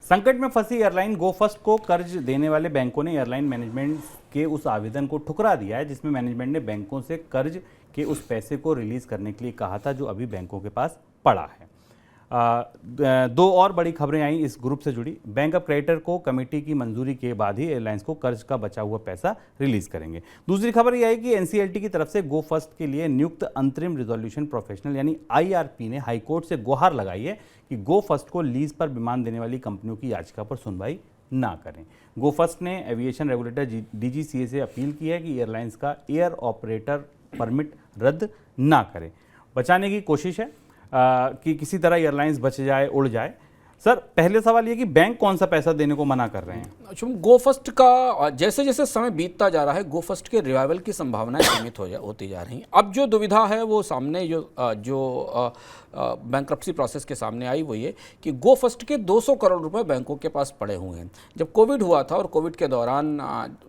संकट में फंसी एयरलाइन गो फर्स्ट को कर्ज देने वाले बैंकों ने एयरलाइन मैनेजमेंट के उस आवेदन को ठुकरा दिया है जिसमें मैनेजमेंट ने बैंकों से कर्ज के उस पैसे को रिलीज करने के लिए कहा था जो अभी बैंकों के पास पड़ा है। दो और बड़ी खबरें आई इस ग्रुप से जुड़ी। बैंक ऑफ क्रेडिटर को कमेटी की मंजूरी के बाद ही एयरलाइंस को कर्ज का बचा हुआ पैसा रिलीज करेंगे। दूसरी खबर यह है कि एनसीएलटी की तरफ से गो फर्स्ट के लिए नियुक्त अंतरिम रिजोल्यूशन प्रोफेशनल यानी आईआरपी ने हाईकोर्ट से गुहार लगाई है कि गो फर्स्ट को लीज पर विमान देने वाली कंपनियों की याचिका पर सुनवाई ना करें। गो फर्स्ट ने एविएशन रेगुलेटर डीजीसीए से अपील की है कि एयरलाइंस का एयर ऑपरेटर परमिट रद्द ना करें। बचाने की कोशिश है कि किसी तरह एयरलाइंस बच जाए, उड़ जाए। सर, पहले सवाल ये कि बैंक कौन सा पैसा देने को मना कर रहे हैं? गो फर्स्ट का जैसे जैसे समय बीतता जा रहा है गो फर्स्ट के रिवाइवल की संभावनाएं सीमित होती जा रही हैं। अब जो दुविधा है वो सामने जो बैंक्रप्सी प्रोसेस के सामने आई वो ये कि गो फर्स्ट के 200 करोड़ रुपए बैंकों के पास पड़े हुए हैं। जब कोविड हुआ था और कोविड के दौरान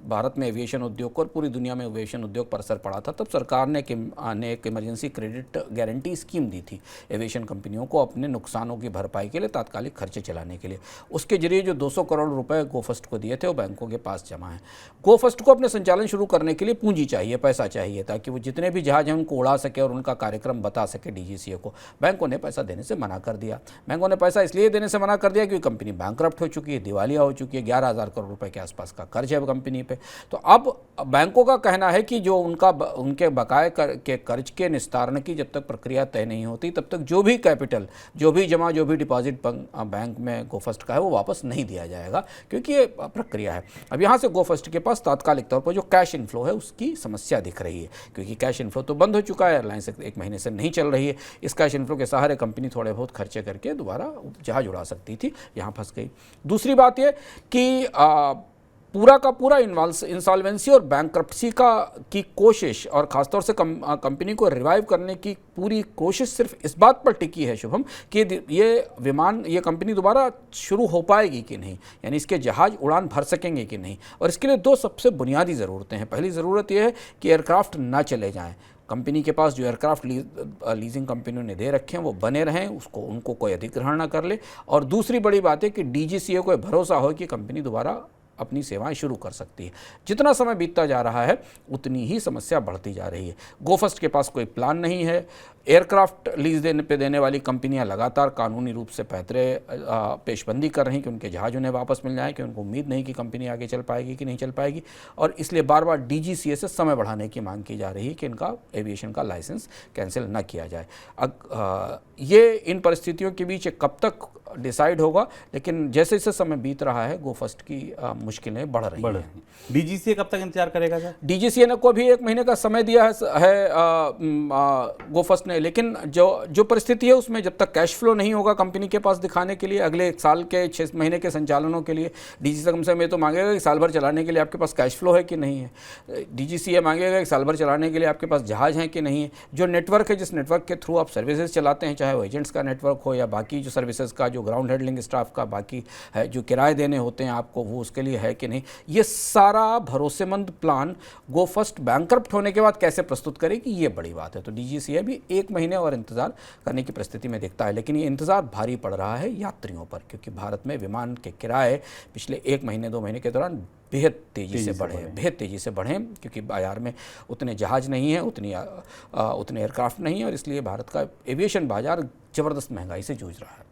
भारत में एविएशन उद्योग को और पूरी दुनिया में एविएशन उद्योग पर असर पड़ा था, तब सरकार ने एक इमरजेंसी क्रेडिट गारंटी स्कीम दी थी एविएशन कंपनियों को अपने नुकसानों की भरपाई के लिए, तात्कालिक खर्चे चलाने के लिए। उसके जरिए जो 200 करोड़ रुपए गो फर्स्ट को दिए थे वो बैंकों के पास जमा है। गो फर्स्ट को अपने संचालन शुरू करने के लिए पूंजी चाहिए, पैसा चाहिए, ताकि वो जितने भी जहाज हैं उनको उड़ा सके और उनका कार्यक्रम बता सके डीजीसीए को। बैंकों ने पैसा देने से मना कर दिया। बैंकों ने पैसा इसलिए देने से मना कर दिया क्योंकि कंपनी बैंकरप्ट हो चुकी है, दिवालिया हो चुकी है, 11,000 करोड़ रुपए के आसपास का कर्ज है कंपनी पे। तो अब बैंकों का कहना है कि जो उनके बकाये के कर्ज के निस्तारण की जब तक प्रक्रिया तय नहीं होती तब तक जो भी कैपिटल, जो भी जमा, जो भी डिपॉजिट बैंक में गो फर्स्ट का है वो वापस नहीं दिया जाएगा, क्योंकि ये प्रक्रिया है। अब यहाँ से गो फर्स्ट के पास तात्कालिक तौर पर जो कैश इनफ्लो है उसकी समस्या दिख रही है, क्योंकि कैश इनफ्लो तो बंद हो चुका है, एयरलाइंस एक महीने से नहीं चल रही है। इस कैश इनफ्लो के सहारे कंपनी थोड़े बहुत खर्चे करके दोबारा जहाज उड़ा सकती थी, यहाँ फंस गई। दूसरी बात ये कि पूरा का पूरा इंसॉल्वेंसी और बैंक्रप्सी की कोशिश और ख़ासतौर से कंपनी को रिवाइव करने की पूरी कोशिश सिर्फ इस बात पर टिकी है शुभम कि ये कंपनी दोबारा शुरू हो पाएगी कि नहीं, यानी इसके जहाज उड़ान भर सकेंगे कि नहीं। और इसके लिए दो सबसे बुनियादी ज़रूरतें हैं। पहली ज़रूरत यह है कि एयरक्राफ्ट ना चले जाएँ। कंपनी के पास जो एयरक्राफ्ट लीजिंग कंपनियों ने दे रखे हैं वो बने रहें, उनको कोई अधिग्रहण ना कर ले। और दूसरी बड़ी बात है कि डीजीसीए को भरोसा हो कि कंपनी दोबारा अपनी सेवाएं शुरू कर सकती है। जितना समय बीतता जा रहा है उतनी ही समस्या बढ़ती जा रही है। गो फर्स्ट के पास कोई प्लान नहीं है। एयरक्राफ्ट लीज देने वाली कंपनियां लगातार कानूनी रूप से पैतरे पेशबंदी कर रही हैं कि उनके जहाज उन्हें वापस मिल जाएं, कि उनको उम्मीद नहीं कि कंपनी आगे चल पाएगी कि नहीं चल पाएगी। और इसलिए बार बार डीजीसीए से समय बढ़ाने की मांग की जा रही है कि इनका एविएशन का लाइसेंस कैंसिल न किया जाए। ये इन परिस्थितियों के बीच कब तक डिसाइड होगा, लेकिन जैसे जैसे समय बीत रहा है गो फर्स्ट की मुश्किलें बढ़ रही हैं। डीजीसीए कब तक इंतजार करेगा सर? डीजीसीए ने को भी 1 महीने का समय दिया है गो फर्स्ट ने, लेकिन जो परिस्थिति है उसमें जब तक कैश फ्लो नहीं होगा कंपनी के पास दिखाने के लिए अगले 1 साल के 6 महीने के संचालनों के लिए, डीजीसीए कम से कम ये तो मांगेगा कि साल भर चलाने के लिए आपके पास कैश फ्लो है कि नहीं है। डीजीसीए मांगेगा कि साल भर चलाने के लिए आपके पास जहाज हैं कि नहीं है। जो नेटवर्क है, जिस नेटवर्क के थ्रू आप सर्विसेज चलाते हैं, चाहे वो एजेंट्स का नेटवर्क हो या बाकी जो सर्विसेज का, जो ग्राउंड हैंडलिंग स्टाफ का बाकी है, जो किराए देने होते हैं आपको, वो उसके लिए है कि नहीं। ये सारा भरोसेमंद प्लान गो फर्स्ट बैंकरप्ट होने के बाद कैसे प्रस्तुत करेगी, ये बड़ी बात है। तो डीजीसीए भी 1 महीने और इंतजार करने की परिस्थिति में दिखता है, लेकिन ये इंतजार भारी पड़ रहा है यात्रियों पर, क्योंकि भारत में विमान के किराए पिछले 1 महीने 2 महीने के दौरान बेहद तेज़ी से बढ़े, क्योंकि बाजार में उतने जहाज नहीं हैं, उतने एयरक्राफ्ट नहीं है, और इसलिए भारत का एविएशन बाजार ज़बरदस्त महंगाई से जूझ रहा है।